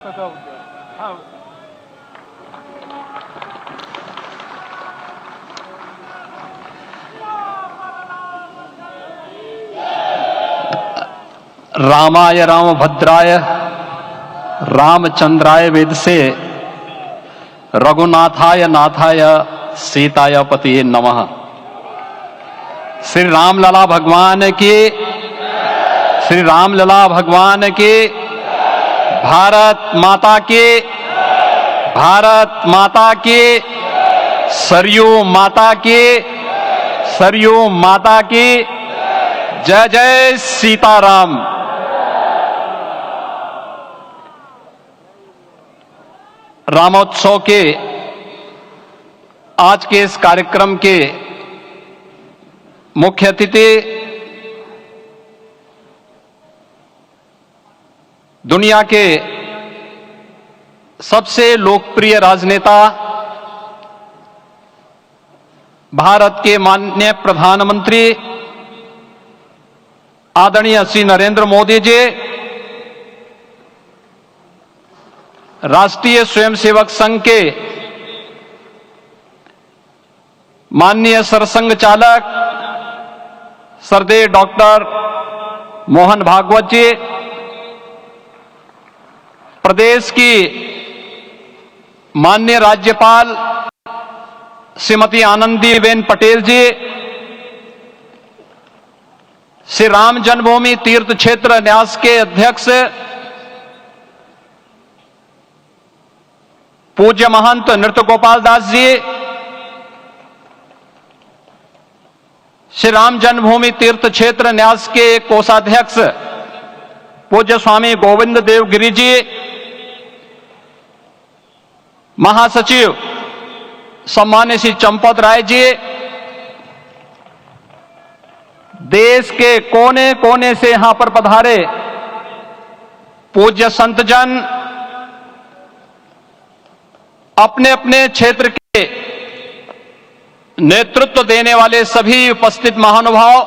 हाँ। रामाय रामभद्राय रामचंद्राय वेदसे रघुनाथाय नाथाय सीताय पतिये नमः। श्री रामलला भगवान की, श्री रामलला भगवान की, भारत माता की, भारत माता की, सरयू माता की, सरयू माता की जय जय सीताराम। रामोत्सव के आज के इस कार्यक्रम के मुख्य अतिथि दुनिया के सबसे लोकप्रिय राजनेता भारत के माननीय प्रधानमंत्री आदरणीय श्री नरेंद्र मोदी जी, राष्ट्रीय स्वयंसेवक संघ के माननीय सरसंघ चालक श्रद्धेय डॉक्टर मोहन भागवत जी, प्रदेश की माननीय राज्यपाल श्रीमती आनंदीबेन पटेल जी, श्री राम जन्मभूमि तीर्थ क्षेत्र न्यास के अध्यक्ष पूज्य महंत नृत्य गोपाल दास जी, श्री राम जन्मभूमि तीर्थ क्षेत्र न्यास के कोषाध्यक्ष पूज्य स्वामी गोविंद देव गिरि जी, महासचिव सम्मान्य श्री चंपत राय जी, देश के कोने कोने से यहां पर पधारे पूज्य संतजन, अपने अपने क्षेत्र के नेतृत्व देने वाले सभी उपस्थित महानुभाव,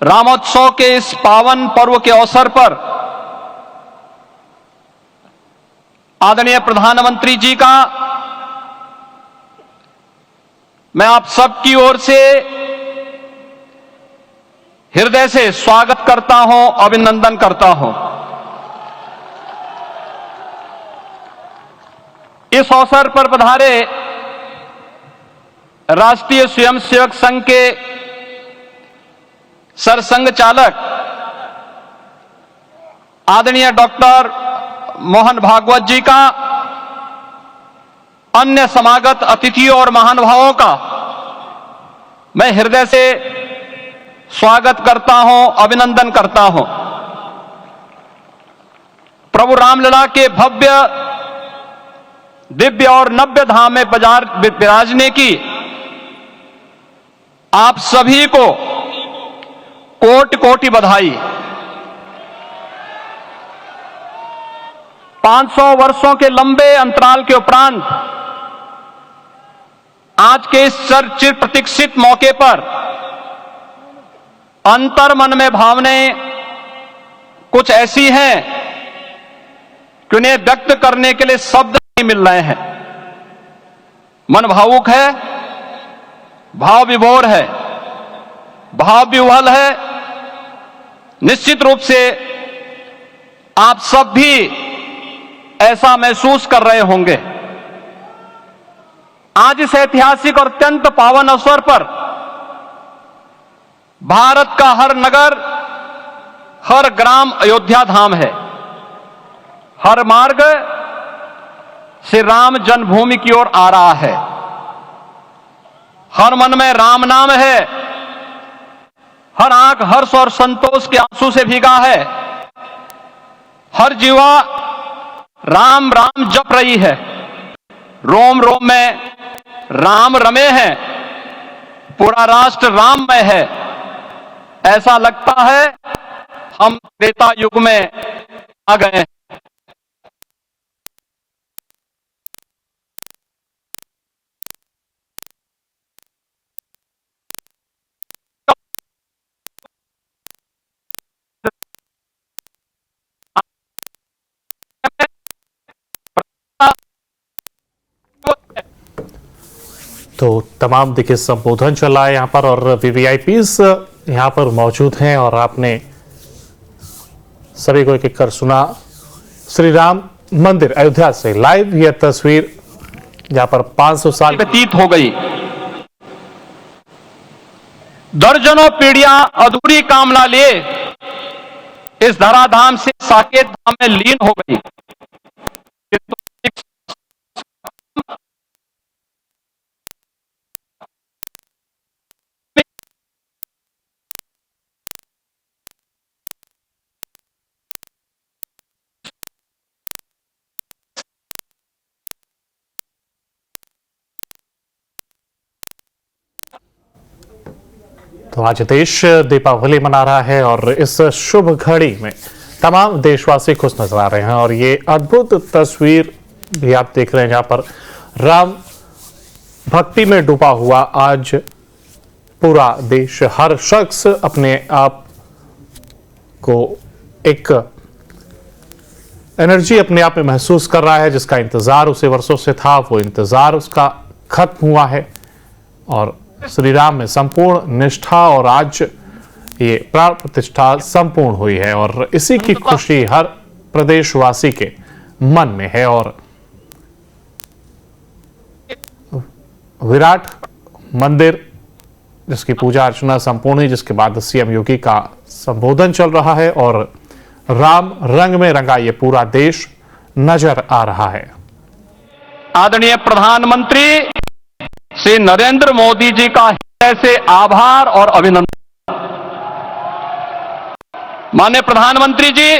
रामोत्सव के इस पावन पर्व के अवसर पर आदरणीय प्रधानमंत्री जी का मैं आप सबकी ओर से हृदय से स्वागत करता हूं, अभिनंदन करता हूं। इस अवसर पर पधारे राष्ट्रीय स्वयंसेवक संघ के सरसंघ चालक आदरणीय डॉक्टर मोहन भागवत जी का, अन्य समागत अतिथियों और महानुभावों का मैं हृदय से स्वागत करता हूं, अभिनंदन करता हूं। प्रभु रामलला के भव्य दिव्य और नव्य धाम में विराजने की आप सभी को कोटि कोटि बधाई। 500 वर्षों के लंबे अंतराल के उपरांत आज के इस चर्चित प्रतीक्षित मौके पर अंतर मन में भावनाएं कुछ ऐसी हैं कि उन्हें व्यक्त करने के लिए शब्द नहीं मिल रहे हैं। मन भावुक है, भाव विभोर है, भाव विह्वल है। निश्चित रूप से आप सब भी ऐसा महसूस कर रहे होंगे। आज इस ऐतिहासिक और अत्यंत पावन अवसर पर भारत का हर नगर, हर ग्राम अयोध्या धाम है। हर मार्ग श्री राम जन्मभूमि की ओर आ रहा है। हर मन में राम नाम है, हर आंख हर्ष और संतोष के आंसू से भीगा है। हर जीवा राम राम जप रही है। रोम रोम में राम रमे हैं, पूरा राष्ट्र राममय है। ऐसा लगता है हम त्रेता युग में आ गए हैं। तो तमाम देखिए संबोधन चल रहा है यहाँ पर और वीवीआईपीस यहाँ पर मौजूद हैं और आपने सभी को एक एक कर सुना। श्री राम मंदिर अयोध्या से लाइव यह तस्वीर जहाँ पर 500 साल व्यतीत हो गई, दर्जनों पीढ़ियां अधूरी कामना लिए इस धराधाम से साकेत धाम में लीन हो गई। तो आज देश दीपावली मना रहा है और इस शुभ घड़ी में तमाम देशवासी खुश नजर आ रहे हैं और ये अद्भुत तस्वीर भी आप देख रहे हैं जहां पर राम भक्ति में डूबा हुआ आज पूरा देश, हर शख्स अपने आप को एक एनर्जी अपने आप में महसूस कर रहा है जिसका इंतजार उसे वर्षों से था। वो इंतजार उसका खत्म हुआ है और श्री राम में संपूर्ण निष्ठा और आज ये प्राण प्रतिष्ठा संपूर्ण हुई है और इसी की खुशी हर प्रदेशवासी के मन में है। और विराट मंदिर जिसकी पूजा अर्चना संपूर्ण हुई, जिसके बाद सीएम योगी का संबोधन चल रहा है और राम रंग में रंगा ये पूरा देश नजर आ रहा है। आदरणीय प्रधानमंत्री श्री नरेंद्र मोदी जी का हृदय से आभार और अभिनंदन। माननीय प्रधानमंत्री जी,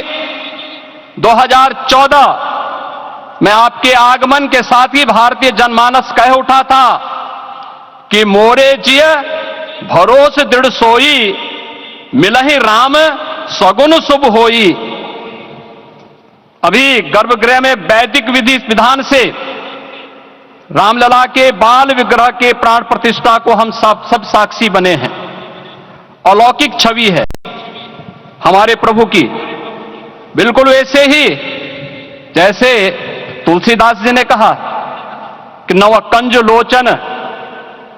2014 में आपके आगमन के साथ ही भारतीय जनमानस कह उठा था कि मोरे जिय भरोस दृढ़ सोई, मिलहि राम सगुन शुभ होई। अभी गर्भगृह में वैदिक विधि विधान से रामलला के बाल विग्रह के प्राण प्रतिष्ठा को हम सब साक्षी बने हैं। अलौकिक छवि है हमारे प्रभु की, बिल्कुल वैसे ही जैसे तुलसीदास जी ने कहा कि नव कंज लोचन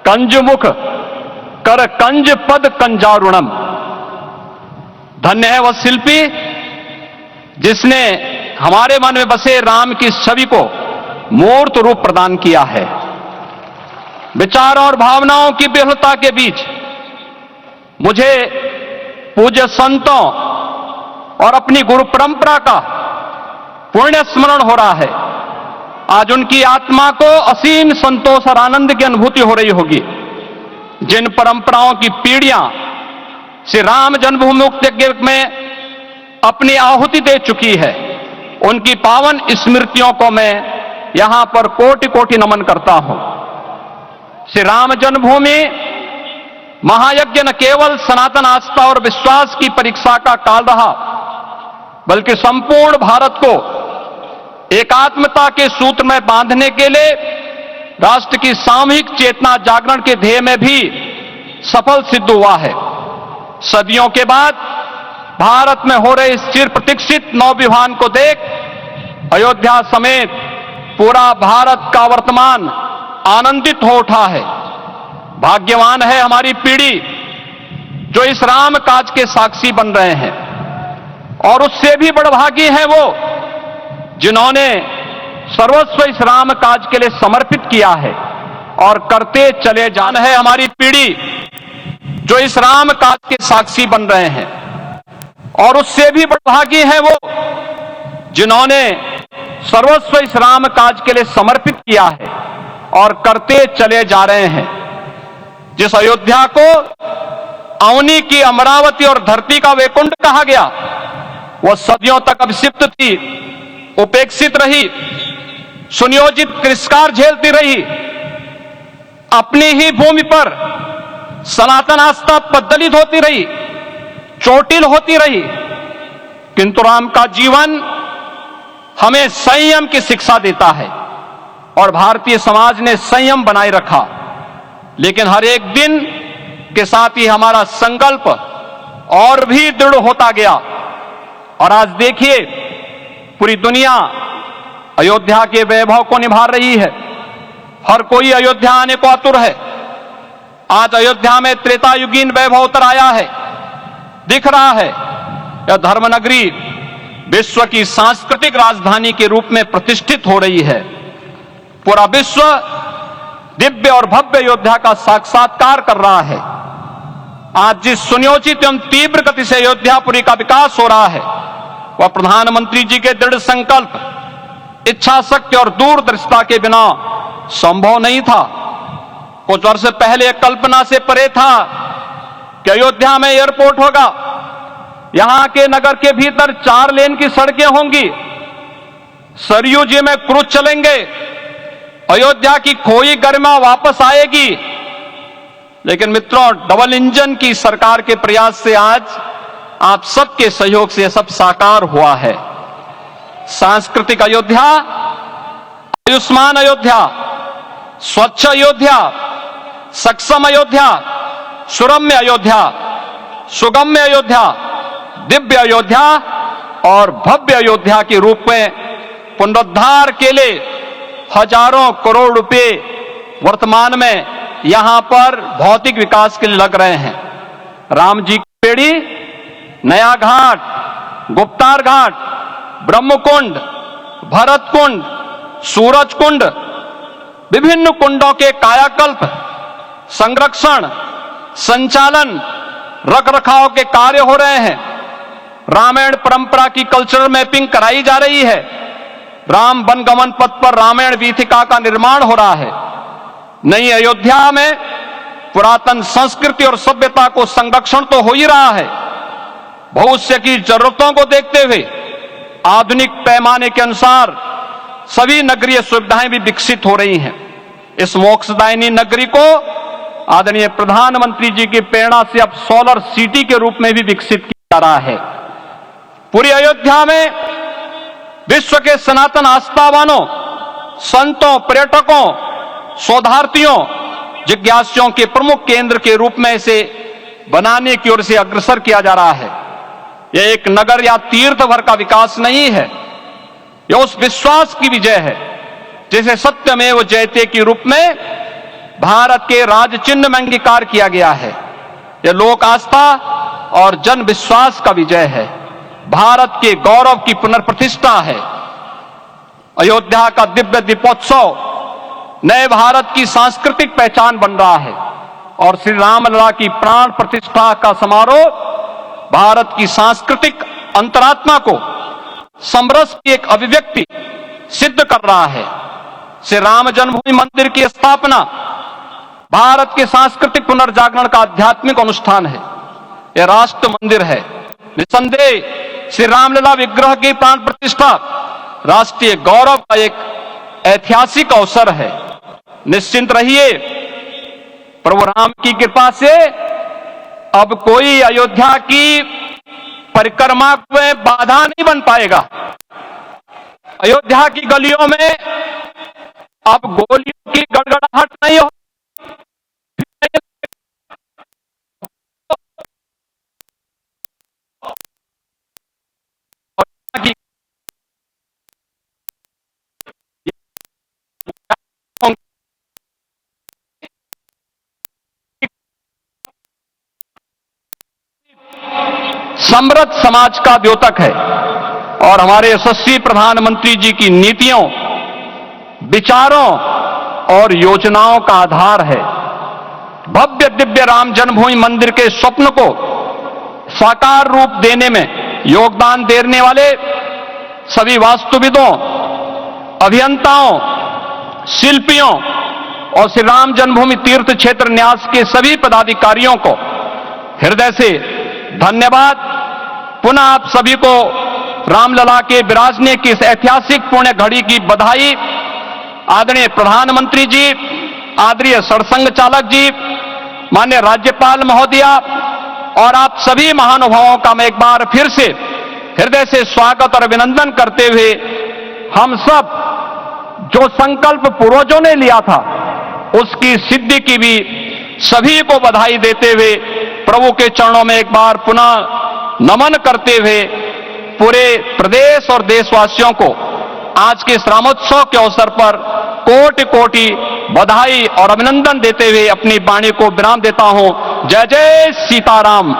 कंज मुख कर कंज पद कंजारुणम। धन्य है वह शिल्पी जिसने हमारे मन में बसे राम की छवि को मूर्त रूप प्रदान किया है। विचारों और भावनाओं की विहलता के बीच मुझे पूज्य संतों और अपनी गुरु परंपरा का पुण्य स्मरण हो रहा है। आज उनकी आत्मा को असीम संतोष और आनंद की अनुभूति हो रही होगी। जिन परंपराओं की पीढ़ियां श्री राम जन्मभूमि मुक्ति यज्ञ में अपनी आहुति दे चुकी है, उनकी पावन स्मृतियों को मैं यहां पर कोटि कोटि नमन करता हूं। श्री राम जन्मभूमि महायज्ञ न केवल सनातन आस्था और विश्वास की परीक्षा का काल रहा, बल्कि संपूर्ण भारत को एकात्मता के सूत्र में बांधने के लिए राष्ट्र की सामूहिक चेतना जागरण के ध्येय में भी सफल सिद्ध हुआ है। सदियों के बाद भारत में हो रहे इस चिर प्रतीक्षित नवविवाह को देख अयोध्या समेत पूरा भारत का वर्तमान आनंदित हो उठा है। भाग्यवान है हमारी पीढ़ी जो इस राम काज के साक्षी बन रहे हैं, और उससे भी बड़भागी है वो जिन्होंने सर्वस्व इस राम काज के लिए समर्पित किया है और करते चले जान है हमारी पीढ़ी जो इस राम काज के साक्षी बन रहे हैं, और उससे भी बड़भागी है वो जिन्होंने सर्वस्व इस राम काज के लिए समर्पित किया है और करते चले जा रहे हैं। जिस अयोध्या को अवनी की अमरावती और धरती का वैकुंठ कहा गया, वह सदियों तक अभिषिक्त थी, उपेक्षित रही, सुनियोजित तिरस्कार झेलती रही। अपनी ही भूमि पर सनातन आस्था पद्दलित होती रही, चोटिल होती रही, किंतु राम का जीवन हमें संयम की शिक्षा देता है और भारतीय समाज ने संयम बनाए रखा। लेकिन हर एक दिन के साथ ही हमारा संकल्प और भी दृढ़ होता गया, और आज देखिए पूरी दुनिया अयोध्या के वैभव को निभा रही है। हर कोई अयोध्या आने को आतुर है। आज अयोध्या में त्रेतायुगीन वैभव उतर आया है। दिख रहा है यह धर्मनगरी विश्व की सांस्कृतिक राजधानी के रूप में प्रतिष्ठित हो रही है। पूरा विश्व दिव्य और भव्य अयोध्या का साक्षात्कार कर रहा है। आज जिस सुनियोजित एवं तीव्र गति से अयोध्यापुरी का विकास हो रहा है वह प्रधानमंत्री जी के दृढ़ संकल्प, इच्छा शक्ति और दूरदर्शिता के बिना संभव नहीं था। कुछ वर्ष पहले कल्पना से परे था कि अयोध्या में एयरपोर्ट होगा, यहां के नगर के भीतर 4 लेन की सड़कें होंगी, सरयू जी में क्रूज चलेंगे, अयोध्या की खोई गरिमा वापस आएगी। लेकिन मित्रों, डबल इंजन की सरकार के प्रयास से आज आप सबके सहयोग से यह सब साकार हुआ है। सांस्कृतिक अयोध्या, आयुष्मान अयोध्या, स्वच्छ अयोध्या, सक्षम अयोध्या, सुरम्य अयोध्या, सुगम्य अयोध्या, दिव्य अयोध्या और भव्य अयोध्या के रूप में पुनरुद्धार के लिए हजारों करोड़ रुपए वर्तमान में यहां पर भौतिक विकास के लिए लग रहे हैं। राम जी की बेड़ी, नया घाट, गुप्तार घाट, ब्रह्मकुंड, भरत कुंड, सूरज कुंड, विभिन्न कुंडों के कायाकल्प, संरक्षण, संचालन, रखरखाव के कार्य हो रहे हैं। रामायण परंपरा की कल्चरल मैपिंग कराई जा रही है। राम वनगमन पथ पर रामायण वीथिका का निर्माण हो रहा है। नई अयोध्या में पुरातन संस्कृति और सभ्यता को संरक्षण तो हो ही रहा है, भविष्य की जरूरतों को देखते हुए आधुनिक पैमाने के अनुसार सभी नगरीय सुविधाएं भी विकसित हो रही हैं। इस मोक्षदायिनी नगरी को आदरणीय प्रधानमंत्री जी की प्रेरणा से अब सोलर सिटी के रूप में भी विकसित किया जा रहा है। पूरी अयोध्या में विश्व के सनातन आस्थावानों, संतों, पर्यटकों, शोधार्थियों, जिज्ञासुओं के प्रमुख केंद्र के रूप में इसे बनाने की ओर से अग्रसर किया जा रहा है। यह एक नगर या तीर्थ भर का विकास नहीं है, यह उस विश्वास की विजय है जिसे सत्यमेव जयते के रूप में भारत के राज चिन्ह में अंगीकार किया गया है। यह लोक आस्था और जन विश्वास का विजय है, भारत के गौरव की पुनर्प्रतिष्ठा है। अयोध्या का दिव्य दीपोत्सव नए भारत की सांस्कृतिक पहचान बन रहा है और श्री रामलला की प्राण प्रतिष्ठा का समारोह भारत की सांस्कृतिक अंतरात्मा को समरस की एक अभिव्यक्ति सिद्ध कर रहा है। श्री राम जन्मभूमि मंदिर की स्थापना भारत के सांस्कृतिक पुनर्जागरण का आध्यात्मिक अनुष्ठान है। यह राष्ट्र मंदिर है। निसंदेह श्री रामलला विग्रह की प्राण प्रतिष्ठा राष्ट्रीय गौरव का एक ऐतिहासिक अवसर है। निश्चिंत रहिए, प्रभु राम की कृपा से अब कोई अयोध्या की परिक्रमा में बाधा नहीं बन पाएगा। अयोध्या की गलियों में अब गोलियों की गड़गड़ाहट नहीं हो। समृद्ध समाज का द्योतक है और हमारे यशस्वी प्रधानमंत्री जी की नीतियों, विचारों और योजनाओं का आधार है। भव्य दिव्य राम जन्मभूमि मंदिर के स्वप्न को साकार रूप देने में योगदान देने वाले सभी वास्तुविदों, अभियंताओं, शिल्पियों और श्री राम जन्मभूमि तीर्थ क्षेत्र न्यास के सभी पदाधिकारियों को हृदय से धन्यवाद। पुनः आप सभी को रामलला के विराजने की इस ऐतिहासिक पुण्य घड़ी की बधाई। आदरणीय प्रधानमंत्री जी, आदरणीय सरसंघ चालक जी, माननीय राज्यपाल महोदया और आप सभी महानुभावों का मैं एक बार फिर से हृदय से स्वागत और अभिनंदन करते हुए हम सब जो संकल्प पूर्वजों ने लिया था उसकी सिद्धि की भी सभी को बधाई देते हुए प्रभु के चरणों में एक बार पुनः नमन करते हुए पूरे प्रदेश और देशवासियों को आज के इस रामोत्सव के अवसर पर कोटि कोटि बधाई और अभिनंदन देते हुए अपनी वाणी को विराम देता हूं। जय जय सीताराम।